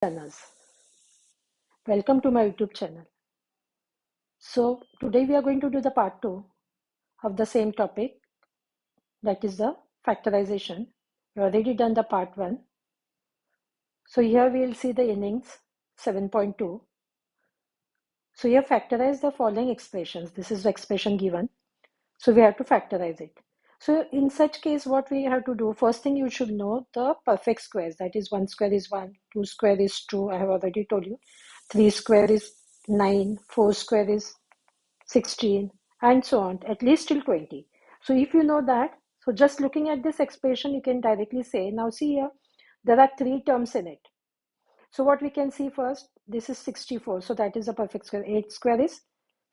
Learners. Welcome to my YouTube channel. So today we are going to do the part 2 of the same topic, that is the factorization. We already done the part 1. So here we will see the innings 7.2. So here factorize the following expressions. This is the expression given. So we have to factorize it. So in such case, what we have to do, first thing you should know the perfect squares. That is 1 square is 1, 2 square is 2. I have already told you. 3 square is 9, 4 square is 16, and so on, at least till 20. So if you know that, so just looking at this expression, you can directly say, now see here, there are 3 terms in it. So what we can see first, this is 64. So that is a perfect square. 8 square is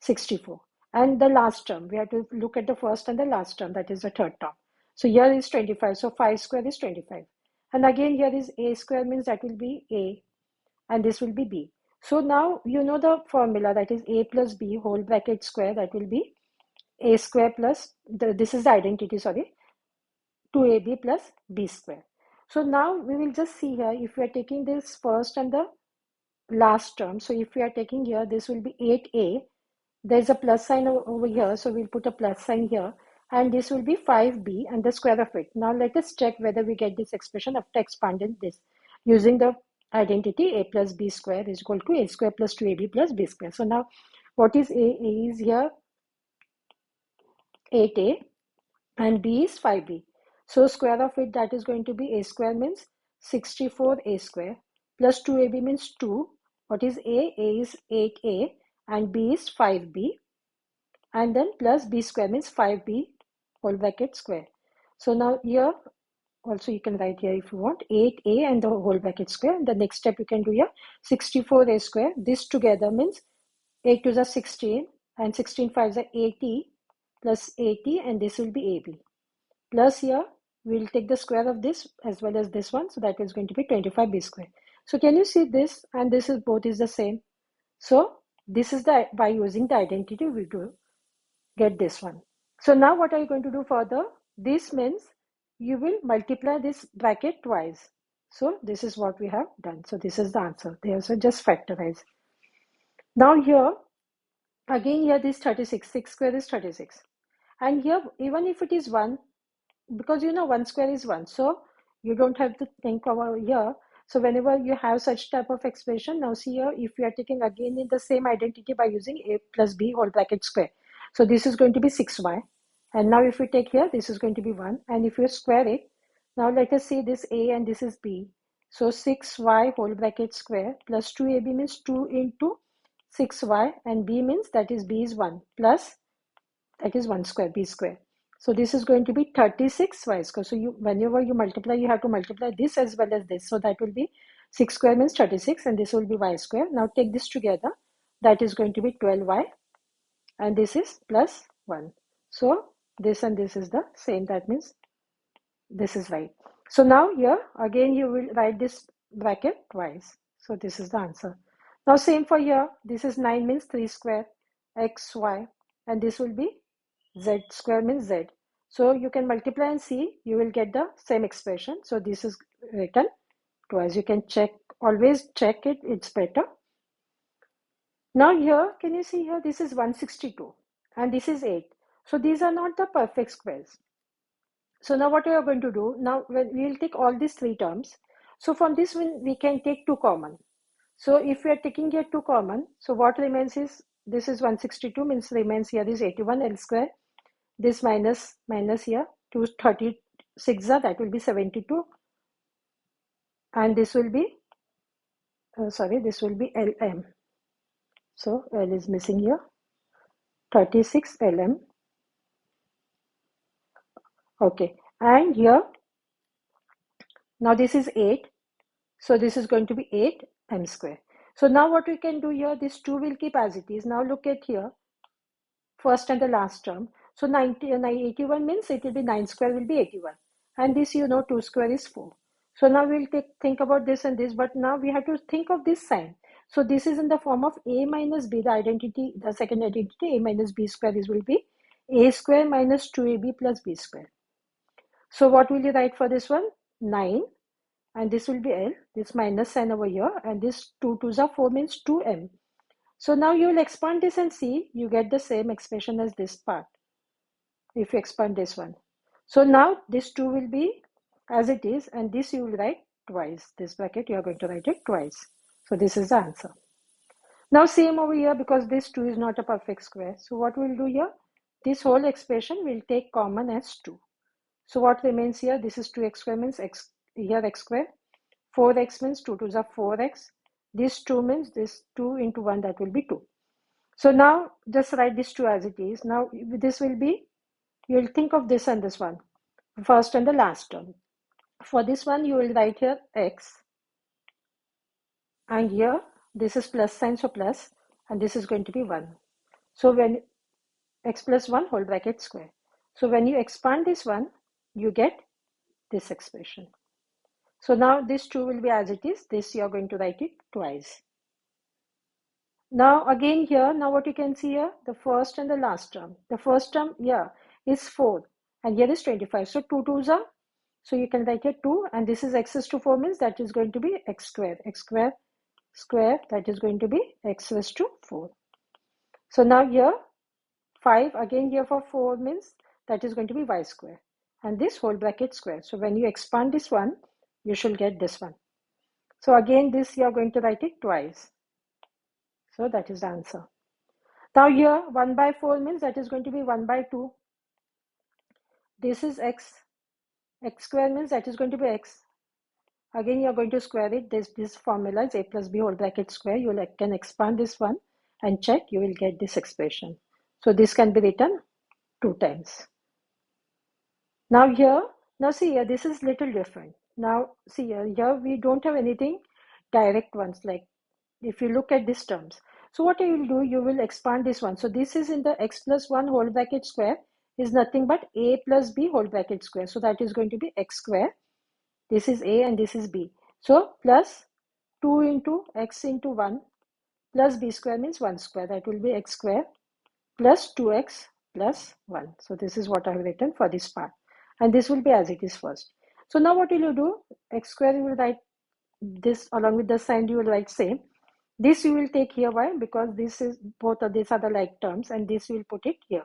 64. And the last term, we have to look at the first and the last term, that is the third term. So here is 25. So 5 square is 25. And again, here is a square, means that will be a, and this will be b. So now you know the formula, that is a plus b whole bracket square, that will be a square plus, this is the identity, sorry, 2ab plus b square. So now we will just see here, if we are taking this first and the last term, so if we are taking here, this will be 8a, there's a plus sign over here, so we'll put a plus sign here, and this will be 5b and the square of it. Now let us check whether we get this expression after expanding this using the identity a plus b square is equal to a square plus 2ab plus b square. So now what is a? A is here 8a and b is 5b. So square of it, that is going to be a square, means 64a square, plus 2ab means 2. What is a? A is 8a and b is 5b, and then plus b square means 5b whole bracket square. So now here also you can write here if you want 8a and the whole bracket square. And the next step you can do here 64a square. This together means 8 to the 16 and 16 5 is 80 plus 80, and this will be ab. Plus here we'll take the square of this as well as this one, so that is going to be 25b square. So can you see this and this is both is the same? So this is the, by using the identity we do get this one. So now what are you going to do further? This means you will multiply this bracket twice. So this is what we have done. So this is the answer there. So just factorize. Now here again, here this 36, 6 square is 36, and here even if it is 1, because you know 1 square is 1, so you don't have to think over here. So whenever you have such type of expression, now see here, if we are taking again in the same identity by using a plus b whole bracket square, so this is going to be 6y, and now if we take here, this is going to be 1, and if you square it, now let us see this a and this is b. So 6y whole bracket square plus 2ab means 2 into 6y, and b means that is b is 1 plus that is 1 square b square. So this is going to be 36y square. So you, whenever you multiply, you have to multiply this as well as this. So that will be 6 square means 36, and this will be y square. Now take this together. That is going to be 12y, and this is plus 1. So this and this is the same. That means this is right. So now here again you will write this bracket twice. So this is the answer. Now same for here. This is 9 means 3 square xy, and this will be z square means z. So you can multiply and see, you will get the same expression. So this is written twice. You can check, always check it, it's better. Now here, can you see here, this is 162 and this is 8. So these are not the perfect squares. So now what we are going to do, now we will take all these 3 terms. So from this one, we can take 2 common. So if we are taking here 2 common, so what remains is, this is 162 means remains here is 81 L square. This minus here, 236, that will be 72. And this will be, this will be LM. So L is missing here, 36 LM. Okay, and here, now this is 8. So this is going to be 8 M square. So now what we can do here, this 2 will keep as it is. Now look at here, first and the last term. So 81 means it will be 9 square will be 81. And this, you know, 2 square is 4. So now we'll think about this and this, but now we have to think of this sign. So this is in the form of a minus b, the identity, the second identity, a minus b square, this will be a square minus 2ab plus b square. So what will you write for this one? 9 and this will be L, this minus sign over here, and this 2 2s are 4 means 2m. So now you will expand this and see, you get the same expression as this part, if you expand this one. So now this 2 will be as it is, and this you will write twice. This bracket, you are going to write it twice. So this is the answer. Now same over here, because this 2 is not a perfect square. So what we'll do here, this whole expression will take common as 2. So what remains here, this is 2x square means x, here x square. 4x means 2 2s are 4x. This 2 means this 2 into 1, that will be 2. So now just write this 2 as it is. Now this will be, you will think of this and this one, first and the last term. For this one, you will write here x, and here this is plus sign, so plus, and this is going to be 1. So when x plus 1 whole bracket square. So when you expand this one, you get this expression. So now this 2 will be as it is. This you are going to write it twice. Now again here, now what you can see here, the first and the last term. The first term here is 4, and here is 25. So 2 2s are, so you can write here 2, and this is x raised to 4 means that is going to be x square. X square square, that is going to be x raised to 4. So now here 5, again here for 4 means that is going to be y square, and this whole bracket square. So when you expand this one, you should get this one. So again this you are going to write it twice. So that is the answer. Now here 1 by 4 means that is going to be 1 by 2. This is x. X square means that is going to be x. Again you are going to square it. This formula is a plus b whole bracket square. You can expand this one and check. You will get this expression. So this can be written 2 times. Now here, now see here, this is little different. Now see here we don't have anything direct ones, like if you look at these terms. So what you will do, you will expand this one. So this is in the x plus 1 whole bracket square is nothing but a plus b whole bracket square. So that is going to be x square. This is a and this is b. So plus 2 into x into 1 plus b square means 1 square. That will be x square plus 2x plus 1. So this is what I have written for this part. And this will be as it is first. So now what will you do? X square you will write this along with the sign, you will write same. This you will take here. Why? Because this is, both of these are the like terms, and this you will put it here.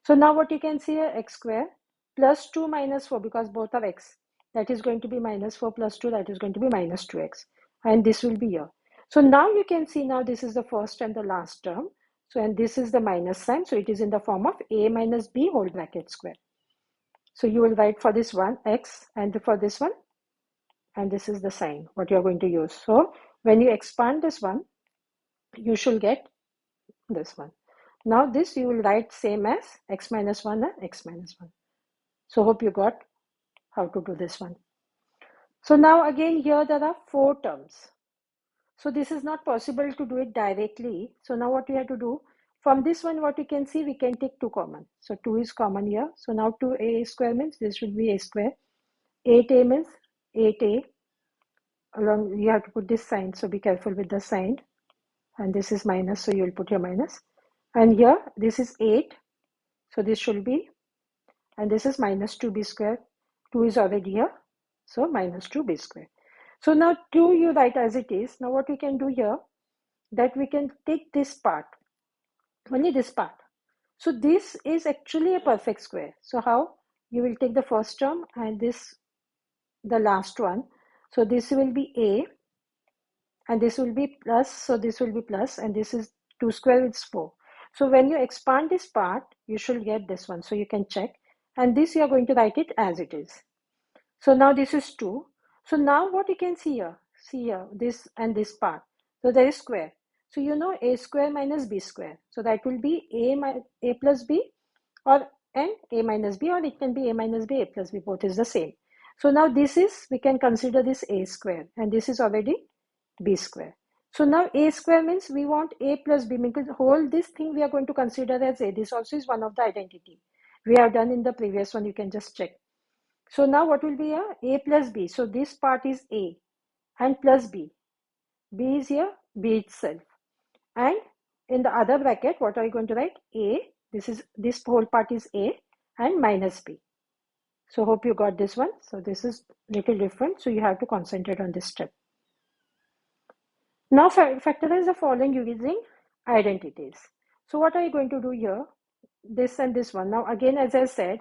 So now what you can see here, x square plus 2 minus 4, because both are x. That is going to be minus 4 plus 2, that is going to be minus 2x. And this will be here. So now you can see, now this is the first and the last term. So, and this is the minus sign. So it is in the form of a minus b whole bracket square. So you will write for this one x, and for this one, and this is the sign what you are going to use. So when you expand this one, you should get this one. Now this you will write same as x minus 1 and x minus 1. So hope you got how to do this one. So now again here there are 4 terms. So this is not possible to do it directly. So now what we have to do, from this one what you can see, we can take 2 common. So 2 is common here. So now 2a square means this should be a square. 8a means 8a. Along you have to put this sign, so be careful with the sign. And this is minus, so you will put your minus. And here this is 8. So this should be, and this is minus 2b square. 2 is already here. So minus 2b square. So now 2 you write as it is. Now what we can do here, that we can take this part, only this part. So this is actually a perfect square. So how? You will take the first term and this, the last one. So this will be a, and this will be plus. So this will be plus, and this is 2 square is 4. So when you expand this part, you should get this one. So you can check. And this you are going to write it as it is. So now this is 2. So now what you can see here, this and this part. So there is square. So you know a square minus b square. So that will be a plus b, or and a minus b, or it can be a minus b, a plus b, both is the same. So now this is, we can consider this a square, and this is already b square. So now a square means we want a plus b, because whole this thing we are going to consider as a. This also is one of the identity we have done in the previous one. You can just check. So now what will be here? A plus b. So this part is a and plus b. B is here, b itself. And in the other bracket, what are you going to write? A. This whole part is a and minus b. So hope you got this one. So this is little different. So you have to concentrate on this step. Now factorize the following using identities. So what are you going to do here? This and this one. Now again, as I said,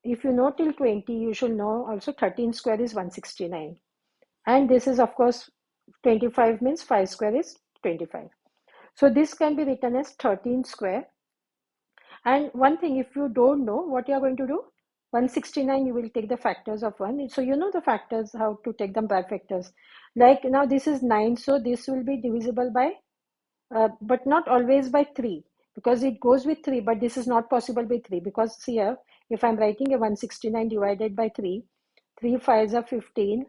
if you know till 20, you should know also 13 square is 169. And this is of course 25 means 5 square is 25. So this can be written as 13 square. And one thing, if you don't know what you are going to do, 169, you will take the factors of 1. So you know the factors, how to take them by factors. Like now this is 9, so this will be divisible by, but not always by 3, because it goes with 3, but this is not possible with 3, because here, if I'm writing a 169 divided by 3, 3 5s are 15,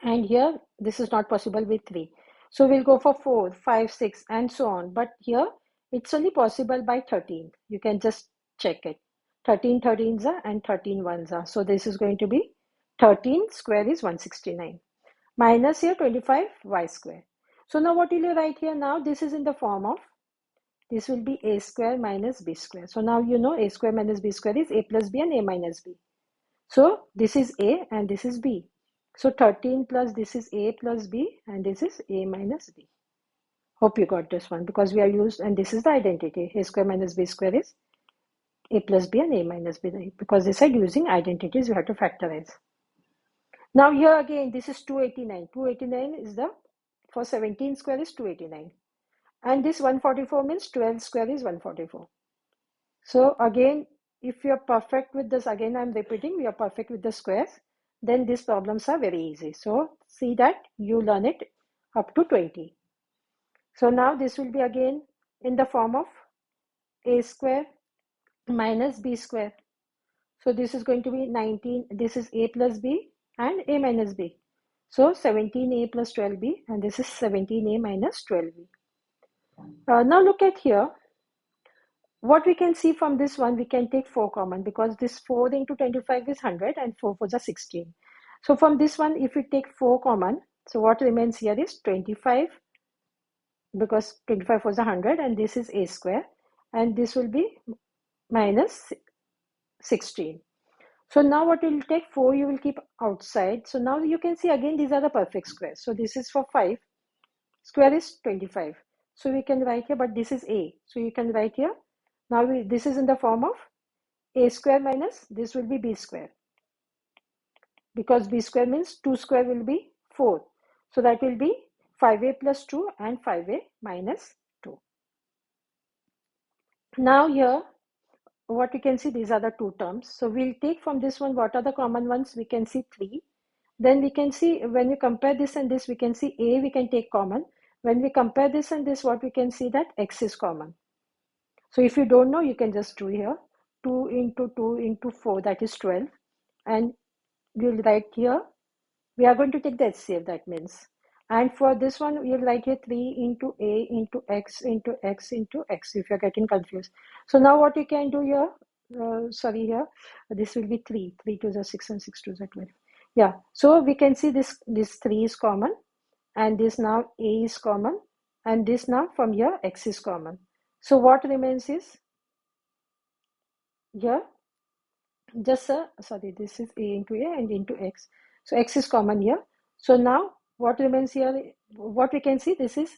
and here this is not possible with 3. So we'll go for 4, 5, 6, and so on. But here it's only possible by 13. You can just check it. 13 13s are and 13 1s are. So this is going to be 13 square is 169. Minus here 25 y square. So now what will you write here? Now this is in the form of, this will be a square minus b square. So now you know a square minus b square is a plus b and a minus b. So this is a and this is b. So 13 plus this is a plus b and this is a minus b. Hope you got this one, because we are used, and this is the identity. A square minus b square is a plus b and a minus b. Because they said using identities, you have to factorize. Now here again, this is 289. 289 is the, for 17 square is 289. And this 144 means 12 square is 144. So again, if you're perfect with this, again I'm repeating, we are perfect with the squares, then these problems are very easy. So see that you learn it up to 20. So now this will be again in the form of a square minus b square. So this is going to be 19, this is a plus b and a minus b. So 17a plus 12b, and this is 17a minus 12b. Now look at here. What we can see from this one, we can take 4 common, because this 4 into 25 is 100 and 4 4s are 16. So from this one, if we take 4 common, so what remains here is 25, because 25 was 100 and this is a square, and this will be minus 16. So now what will take, 4 you will keep outside. So now you can see again these are the perfect squares. So this is for 5, square is 25. So we can write here, but this is a. So you can write here. Now this is in the form of a square minus, this will be b square. Because b square means 2 square will be 4. So that will be 5a plus 2 and 5a minus 2. Now here, what we can see, these are the two terms. So we'll take from this one, what are the common ones? We can see 3. Then we can see, when you compare this and this, we can see a, we can take common. When we compare this and this, what we can see, that x is common. So if you don't know, you can just do here 2 into 2 into 4, that is 12. And we'll write here, we are going to take the HCF, that means. And for this one, we'll write here 3 into a into x into x into x, if you're getting confused. So now what you can do here, here, this will be 3. 3 to the 6 and 6 to the 12. Yeah, so we can see this 3 is common, and this now a is common, and this now from here x is common. So what remains is here just this is a into a and into x. So x is common here. So now what remains here, what we can see, this is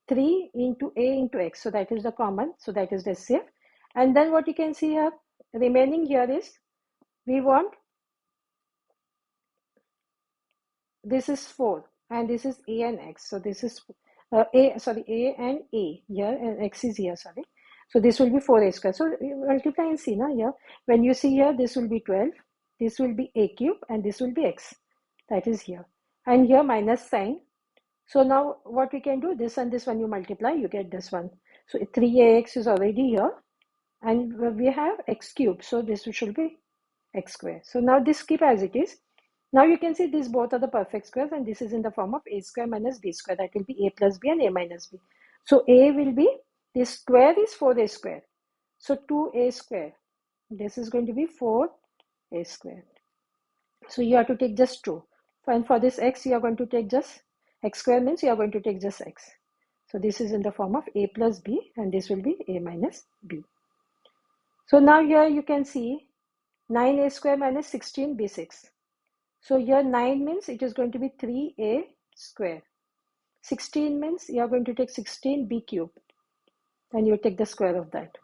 3 into a into x. So that is the common. So that is the HCF. And then what you can see here, remaining here is, we want, this is 4 and this is a and x. So this is a and a here, and x is here, sorry. So this will be 4a square. So multiply and see now here. When you see here, this will be 12, this will be a cube, and this will be x. That is here. And here minus sign. So now what we can do, this and this, when you multiply, you get this one. So 3ax is already here. And we have x cube. So this should be x square. So now this keep as it is. Now you can see these both are the perfect squares, and this is in the form of a square minus b square. That will be a plus b and a minus b. So a will be, this square is 4a square. So 2a square. This is going to be 4a square. So you have to take just 2. And for this x, you are going to take just, x square means you are going to take just x. So this is in the form of a plus b, and this will be a minus b. So now here you can see 9a square minus 16b6. So here 9 means it is going to be 3a square. 16 means you are going to take 16b cube and you take the square of that.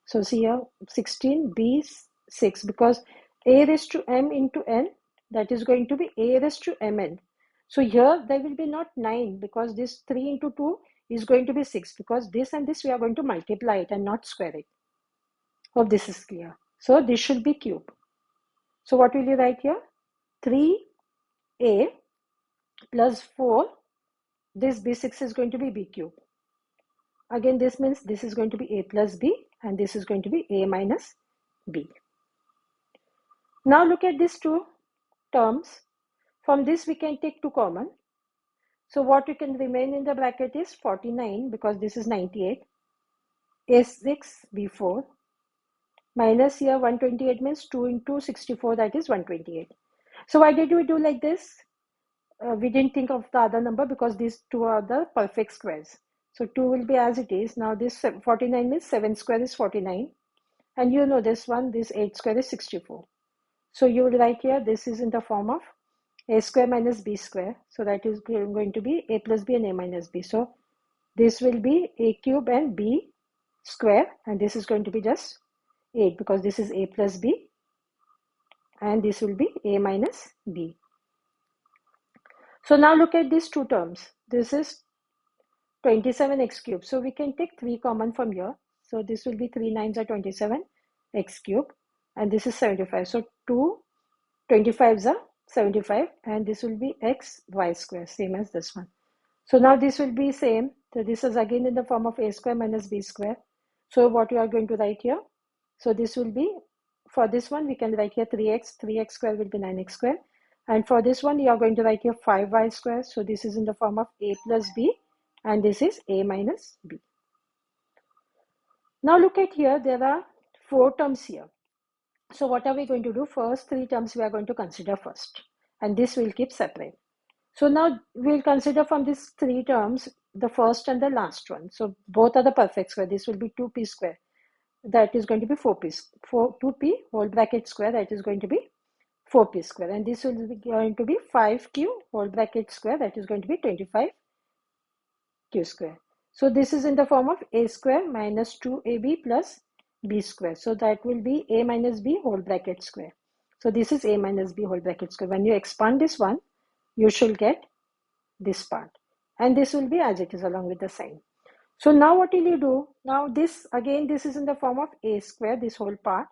So see here 16b6, because a raised to m into n, that is going to be a raised to mn. So here there will be not 9, because this 3 into 2 is going to be 6, because this and this we are going to multiply it and not square it. Hope this is clear. So this should be cube. So what will you write here? 3a plus 4, this b6 is going to be b cube. Again, this means this is going to be a plus b and this is going to be a minus b. Now look at these two terms. From this we can take 2 common. So what you can remain in the bracket is 49, because this is 98. a6b4 minus here 128 means 2 into 64, that is 128. So why did we do like this? We didn't think of the other number because these two are the perfect squares. So 2 will be as it is. Now this 49 means 7 square is 49. And you know this one, this 8 square is 64. So you will write here, this is in the form of a square minus b square. So that is going to be a plus b and a minus b. So this will be a cube and b square. And this is going to be just 8, because this is a plus b. And this will be a minus b. So now look at these two terms. This is 27x cubed. So we can take 3 common from here. So this will be 3 9s are 27 x cubed. And this is 75. So 2 25s are 75. And this will be x y square, same as this one. So now this will be same. So this is again in the form of a square minus b square. So what you are going to write here? So this will be, for this one we can write here 3x. 3x square will be 9x square. And for this one, you are going to write here 5y square. So this is in the form of a plus b, and this is a minus b. Now look at here, there are 4 terms here. So what are we going to do? First 3 terms we are going to consider first, and this will keep separate. So now we'll consider from these 3 terms, the first and the last one. So both are the perfect square. This will be 2p square. That is going to be 2p whole bracket square. That is going to be 4p square, and this will be going to be 5q whole bracket square, that is going to be 25q square. So this is in the form of a square minus 2ab plus b square. So that will be a minus b whole bracket square. So this is a minus b whole bracket square. When you expand this one, you should get this part, and this will be as it is along with the sign. So now what will you do? Now this again, this is in the form of a square, this whole part,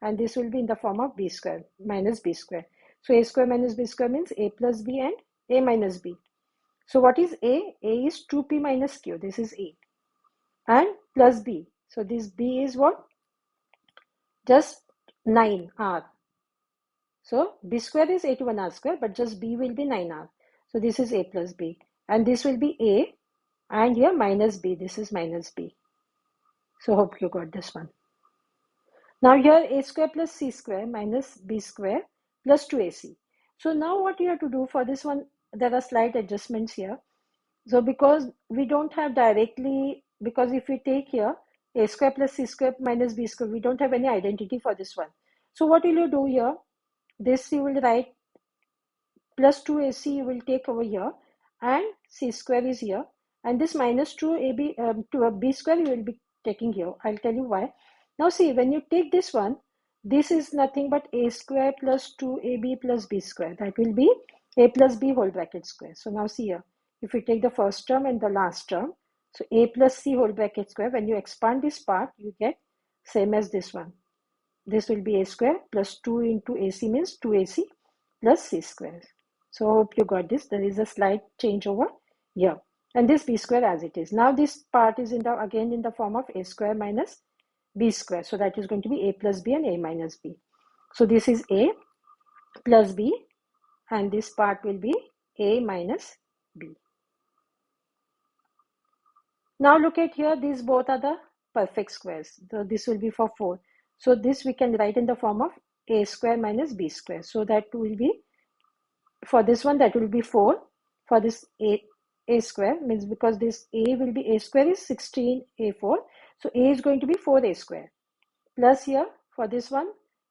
and this will be in the form of b square minus b square. So a square minus b square means a plus b and a minus b. So what is a? A is 2p minus q, this is a, and plus b. So this b is what? Just 9r. So b square is 81r square, but just b will be 9r. So this is a plus b, and this will be a, and here minus b, this is minus b. So hope you got this one. Now here a square plus c square minus b square plus 2ac. So now what you have to do for this one, there are slight adjustments here. So because we don't have directly, because if we take here a square plus c square minus b square, we don't have any identity for this one. So what will you do here? This you will write plus 2ac you will take over here, and c square is here, and this minus 2b square you will be taking here. I'll tell you why. Now see, when you take this one, this is nothing but a square plus 2ab plus b square. That will be a plus b whole bracket square. So now see here, if we take the first term and the last term, so a plus c whole bracket square, when you expand this part, you get same as this one. This will be a square plus 2 into ac means 2ac plus c square. So I hope you got this. There is a slight change over here. And this b square as it is. Now this part is again in the form of a square minus b square. So that is going to be a plus b and a minus b. So this is a plus b, and this part will be a minus b. Now look at here, these both are the perfect squares. So this will be for 4. So this we can write in the form of a square minus b square. So that will be, for this one, that will be 4. For this a square means, because this a will be, a square is 16a4. So a is going to be 4a square. Plus here for this one,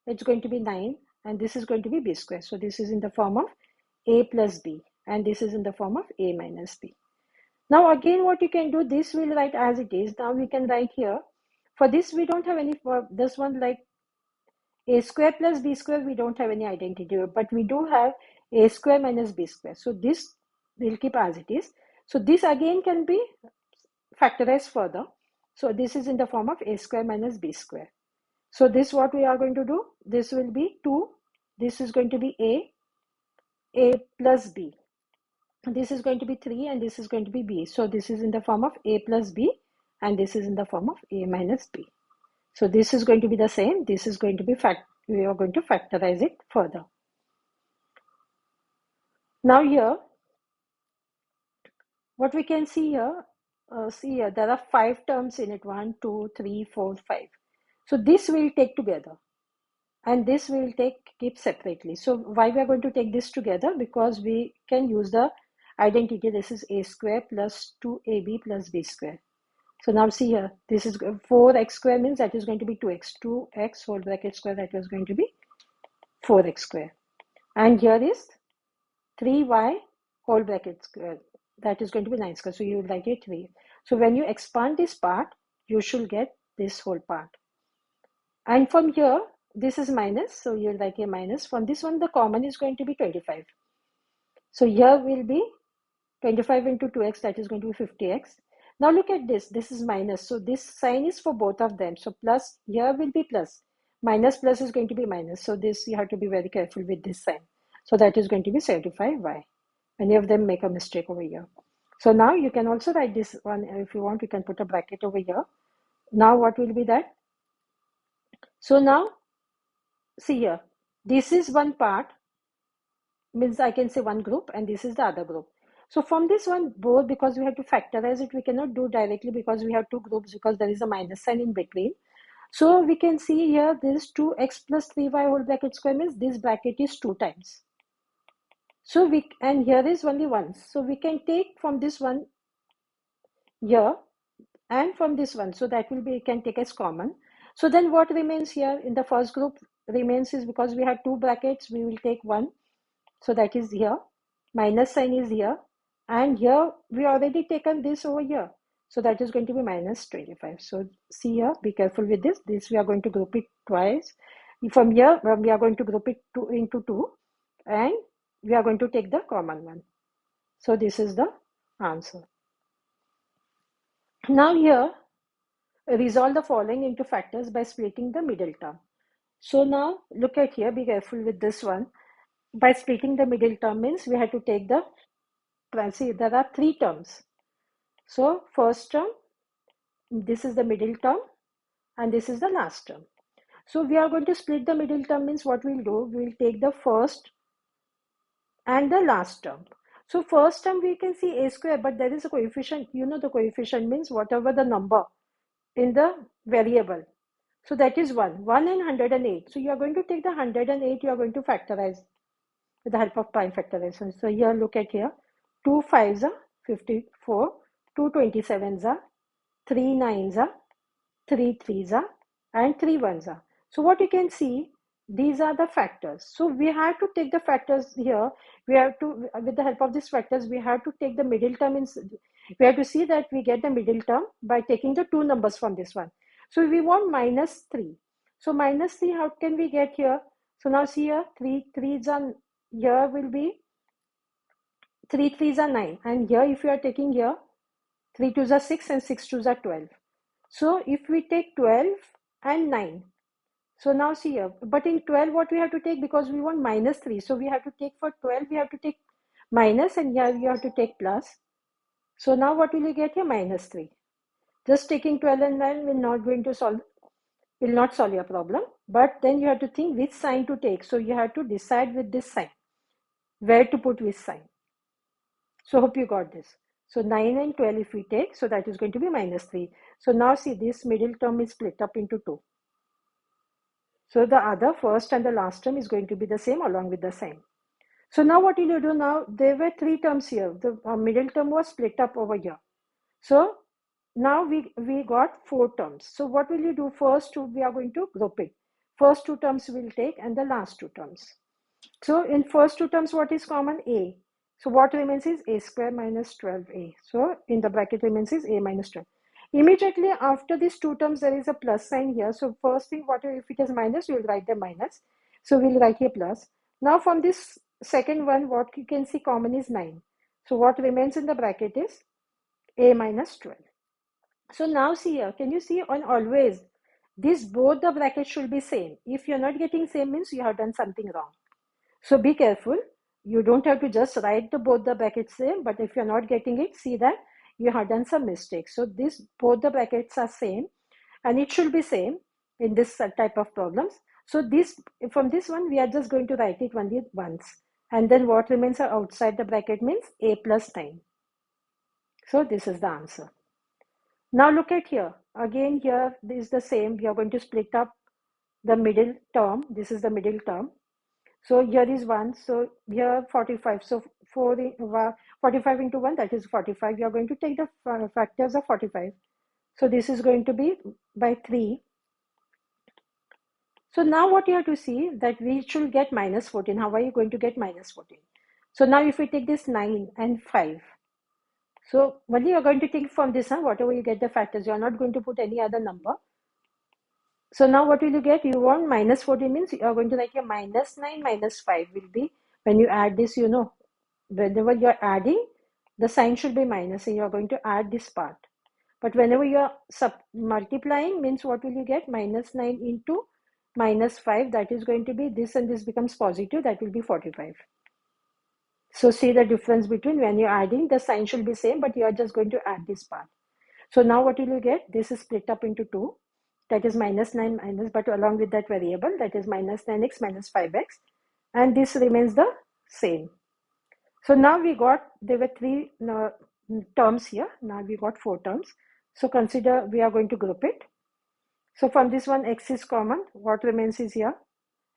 it's going to be 9, and this is going to be b square. So this is in the form of a plus b, and this is in the form of a minus b. Now again, what you can do, this we'll write as it is. Now we can write here, for this we don't have any, for this one, like a square plus b square, we don't have any identity, but we do have a square minus b square. So this we'll keep as it is. So this again can be factorized further. So this is in the form of a square minus b square. So this what we are going to do, this will be 2, this is going to be a plus b. This is going to be 3, and this is going to be b. So this is in the form of a plus b, and this is in the form of a minus b. So this is going to be the same. This is going to be we are going to factorize it further. Now here, what we can see here, there are 5 terms in it. 1, 2, 3, 4, 5. So this we'll take together, and this we'll keep separately. So why we are going to take this together? Because we can use the identity. This is a square plus 2ab plus b square. So now see here, this is 4x square, means that is going to be 2x whole bracket square, that is going to be 4x square. And here is 3y whole bracket square, that is going to be 9 square. So you will write it 3. So when you expand this part, you should get this whole part. And from here, this is minus, so you will write a minus. From this one, the common is going to be 25. So here will be 25 into 2x, that is going to be 50x. Now look at this, this is minus, so this sign is for both of them. So plus, here will be plus, minus plus is going to be minus. So this, you have to be very careful with this sign. So that is going to be 75y. Many of them make a mistake over here. So now you can also write this one, if you want, you can put a bracket over here. Now what will be that? So now, see here, this is one part, means I can say one group, and this is the other group. So from this one, both, because we have to factorize it, we cannot do directly because we have two groups, because there is a minus sign in between. So we can see here, this 2x plus 3y whole bracket square, means this bracket is 2 times. So and here is only once. So we can take from this one here and from this one. So that will be, can take as common. So then what remains here in the first group remains is, because we have 2 brackets, we will take 1. So that is here, minus sign is here, and here we already taken this over here. So that is going to be minus 25. So see here, be careful with this. This we are going to group it twice. From here, we are going to group it into 2, and we are going to take the common one. So this is the answer. Now here, resolve the following into factors by splitting the middle term. So now look at here, be careful with this one. By splitting the middle term means we have to take the, see, there are 3 terms. So first term, this is the middle term, and this is the last term. So we are going to split the middle term, means what we'll do, we'll take the first and the last term. So first term we can see a square, but there is a coefficient. You know the coefficient means whatever the number in the variable. So that is 1 and 108. So you are going to take the 108, you are going to factorize with the help of prime factorization. So here, look at here, 2 5s are 54, 2 27s are, 3 9s are, 3 3s are, and 3 1s are. So what you can see, these are the factors. So we have to take the factors here. We have to, with the help of these factors, we have to take the middle term. We have to see that we get the middle term by taking the 2 numbers from this one. So we want minus 3. So minus 3, how can we get here? So now see here, 3 3s are, here will be 3 3s are 9, and here if you are taking here 3 2s are 6 and 6 2s are 12. So if we take 12 and 9, so now see here, but in 12 what we have to take, because we want minus 3, so we have to take, for 12 we have to take minus, and here you have to take plus. So now what will you get here? Minus 3. Just taking 12 and 9 will not solve your problem, but then you have to think which sign to take. So you have to decide with this sign where to put which sign. So hope you got this. So 9 and 12 if we take, so that is going to be minus 3. So now see, this middle term is split up into 2. So the other first and the last term is going to be the same along with the sign. So now what will you do now? There were 3 terms here. The middle term was split up over here. So now we got 4 terms. So what will you do? First, we are going to group it. First two terms we'll take and the last two terms. So in first two terms, what is common? A. So what remains is a square minus 12a. So in the bracket remains is a minus 12. Immediately after these two terms, there is a plus sign here. So first thing, what if it is minus, you will write the minus. So we'll write here plus. Now from this second one, what you can see common is 9. So what remains in the bracket is a minus 12. So now see here, can you see on always, this both the brackets should be same. If you're not getting same means you have done something wrong. So be careful. You don't have to just write both the brackets same, but if you're not getting it, see that you have done some mistakes. So this both the brackets are same and it should be same in this type of problems. So this from this one, we are just going to write it only once. And then what remains are outside the bracket means a plus 9. So this is the answer. Now look at here. Again here is the same. We are going to split up the middle term. This is the middle term. So here is 1. So here 45. So 45 into 1, that is 45. You are going to take the factors of 45. So this is going to be by 3. So now what you have to see that we should get minus 14. How are you going to get minus 14? So now if we take this 9 and 5. So only you are going to take from this, whatever you get the factors. You are not going to put any other number. So now what will you get? You want minus 14 means you are going to write your minus 9 minus 5 will be, when you add this, you know, whenever you are adding, the sign should be minus and you are going to add this part. But whenever you are multiplying means what will you get? Minus 9 into minus 5, that is going to be this and this becomes positive, that will be 45. So see the difference between when you're adding, the sign should be same, but you are just going to add this part. So now what will you get? This is split up into 2. That is minus 9 minus, but along with that variable, that is minus 9x minus 5x. And this remains the same. So now we got, there were 3 terms here. Now we got 4 terms. So consider we are going to group it. So from this one, x is common. What remains is here,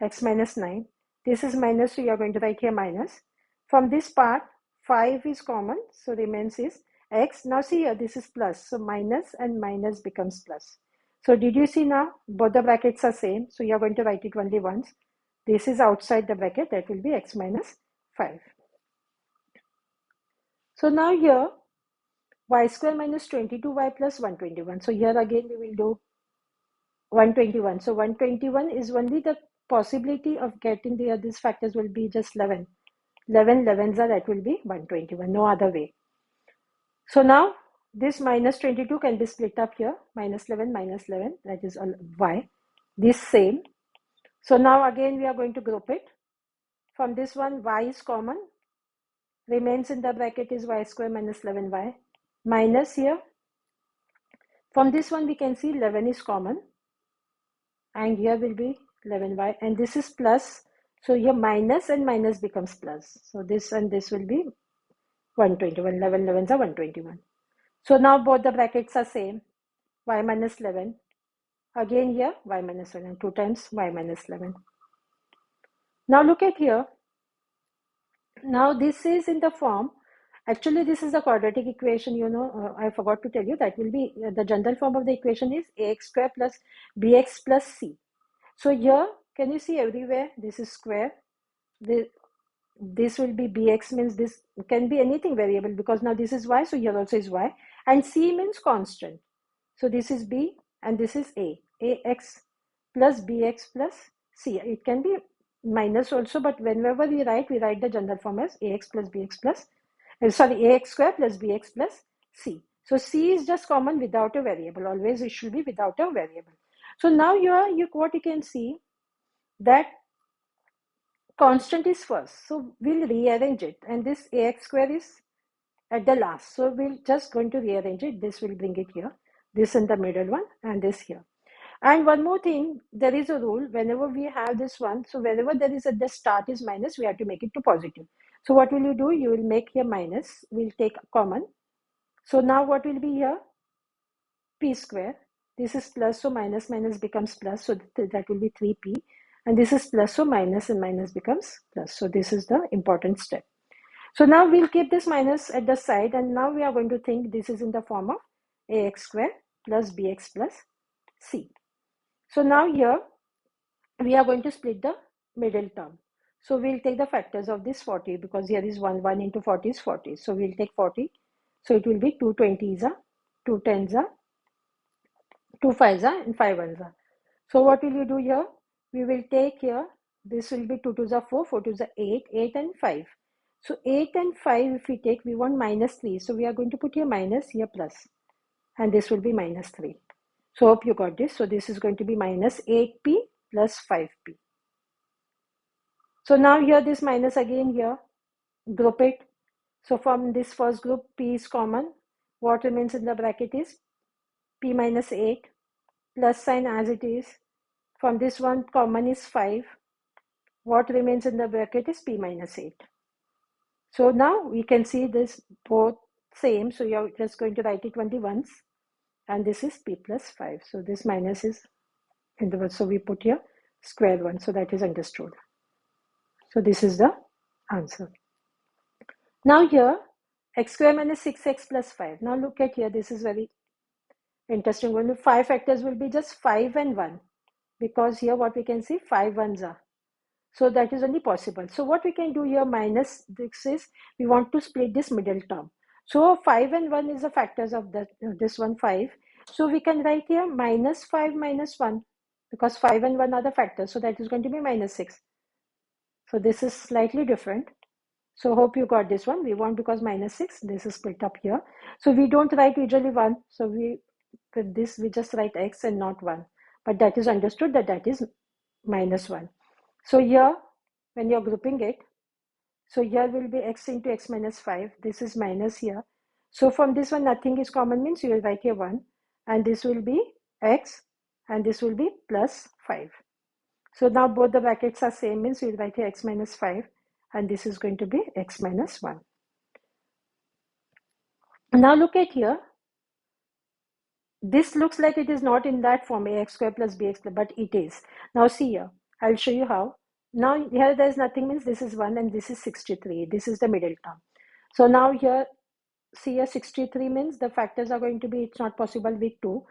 x minus 9. This is minus, so you are going to write here minus. From this part, 5 is common, so remains is x. Now see here, this is plus, so minus and minus becomes plus. So did you see now, both the brackets are same, so you are going to write it only once. This is outside the bracket, that will be x minus 5. So now here, y square minus 22y plus 121. So here again we will do 121. So 121 is only the possibility of getting these factors will be just 11. 11 11s are, that will be 121, no other way. So now this minus 22 can be split up here, minus 11, that is y. This same. So now again we are going to group it. From this one, y is common. Remains in the bracket is y square minus 11y. Minus here. From this one we can see 11 is common. And here will be 11y. And this is plus. So here minus and minus becomes plus. So this and this will be 121. 11 11s are 121. So now both the brackets are same. Y minus 11. Again here y minus 11. 2 times y minus 11. Now look at here. Now this is in the form. Actually this is the quadratic equation, you know, I forgot to tell you, that will be the general form of the equation is ax square plus bx plus c. So here, can you see everywhere, this is square, this will be bx, means this can be anything variable because now this is y, so here also is y, and c means constant. So this is b and this is ax plus bx plus c. It can be minus also, but whenever we write the general form as ax plus bx plus, ax square plus bx plus c. So c is just common without a variable. Always it should be without a variable. So now what you can see, that constant is first. So we'll rearrange it, and this ax square is at the last. So we'll just going to rearrange it. This will bring it here, this in the middle one, and this here. And one more thing, there is a rule whenever we have this one. So whenever there is the start is minus, we have to make it to positive. So what will you do? You will make here minus. We'll take common. So now what will be here? P square. This is plus, so minus minus becomes plus. So that will be 3p. And this is plus, so minus and minus becomes plus. So this is the important step. So now we'll keep this minus at the side, and now we are going to think this is in the form of ax square plus bx plus c. So now here we are going to split the middle term. So we'll take the factors of this 40 because here is 1 into 40 is 40. So we'll take 40. So it will be 2 20s are, 2 10s are, 2 5s are, and 5 1s are. So what will you do here? We will take here, this will be 2 2s are 4, 4 2s are 8, 8 and 5. So 8 and 5 if we take, we want minus 3. So we are going to put here minus, here plus. And this will be minus 3. So hope you got this. So this is going to be minus 8p plus 5p. So now here this minus again here, group it. So from this first group, p is common. What remains in the bracket is p minus 8, plus sign as it is. From this one, common is 5. What remains in the bracket is p minus 8. So now we can see this both same. So you're just going to write it only once. And this is p plus 5. So this minus is in the, so we put here square 1. So that is understood. So this is the answer. Now here, x square minus 6x plus 5. Now look at here, this is very interesting. Only 5 factors will be just 5 and 1. Because here what we can see, 5 1s are. So that is only possible. So what we can do here minus this is, we want to split this middle term. So 5 and 1 is the factors of this one 5. So we can write here minus 5 minus 1 because 5 and 1 are the factors. So that is going to be minus 6. So this is slightly different. So hope you got this one. We want because minus 6, this is split up here. So we don't write usually 1. So we, with this, we just write x and not 1. But that is understood that that is minus 1. So here, when you're grouping it, so here will be x into x minus 5. This is minus here. So from this one, nothing is common means you will write here 1. And this will be x and this will be plus 5. So now both the brackets are same means we will write here x minus 5. And this is going to be x minus 1. Now look at here. This looks like it is not in that form, ax square plus bx plus, but it is. Now see here, I'll show you how. Now here there is nothing means this is 1 and this is 63. This is the middle term. So now here, see here 63 means the factors are going to be, it's not possible with 2.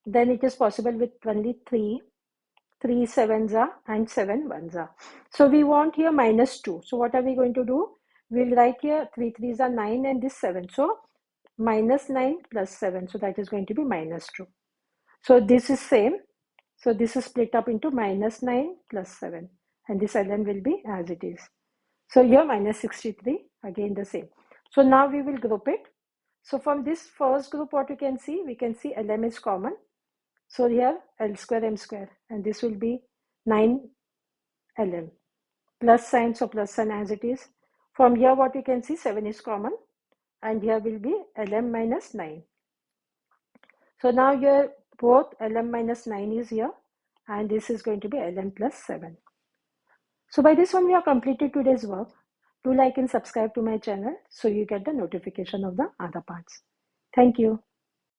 Then it is possible with only 3. 3 7s are and 7 1s are. So we want here minus 2. So what are we going to do? We'll write here 3 3s are 9 and this 7. So minus 9 plus 7. So that is going to be minus 2. So this is same. So this is split up into minus 9 plus 7. And this ln will be as it is. So here minus 63, again the same. So now we will group it. So from this first group, what you can see, we can see lm is common. So here L square M square, and this will be 9 LM. Plus sign, so plus sign as it is. From here what you can see 7 is common, and here will be LM minus 9. So now here both LM minus 9 is here, and this is going to be LM plus 7. So by this one we have completed today's work. Do like and subscribe to my channel so you get the notification of the other parts. Thank you.